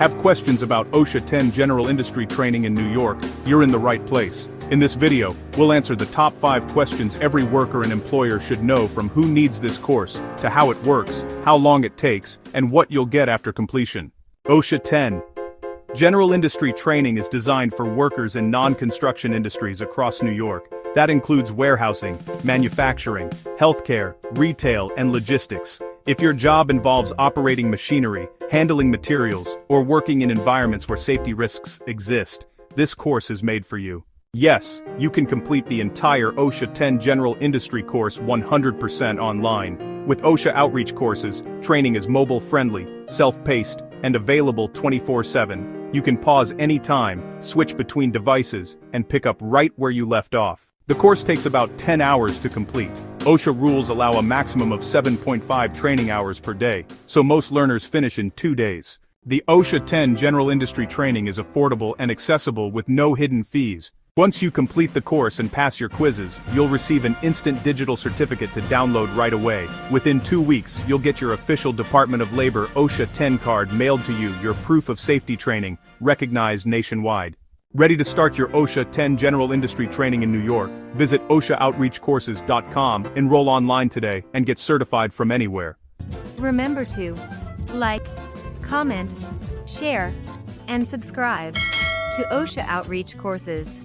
Have questions about OSHA 10 General Industry Training in New York? You're in the right place. In this video, we'll answer the top 5 questions every worker and employer should know, from who needs this course, to how it works, how long it takes, and what you'll get after completion. OSHA 10 General Industry Training is designed for workers in non-construction industries across New York. That includes warehousing, manufacturing, healthcare, retail, and logistics. If your job involves operating machinery, handling materials, or working in environments where safety risks exist, this course is made for you. Yes, you can complete the entire OSHA 10 General Industry course 100% online. With OSHA Outreach Courses, training is mobile-friendly, self-paced, and available 24/7. You can pause anytime, switch between devices, and pick up right where you left off. The course takes about 10 hours to complete. OSHA rules allow a maximum of 7.5 training hours per day, so most learners finish in 2 days. The OSHA 10 General Industry Training is affordable and accessible with no hidden fees. Once you complete the course and pass your quizzes, you'll receive an instant digital certificate to download right away. Within 2 weeks, you'll get your official Department of Labor OSHA 10 card mailed to you, your proof of safety training, recognized nationwide. Ready to start your OSHA 10 General Industry Training in New York? Visit OSHA-outreachcourses.com, enroll online today, and get certified from anywhere. Remember to like, comment, share, and subscribe to OSHA Outreach Courses.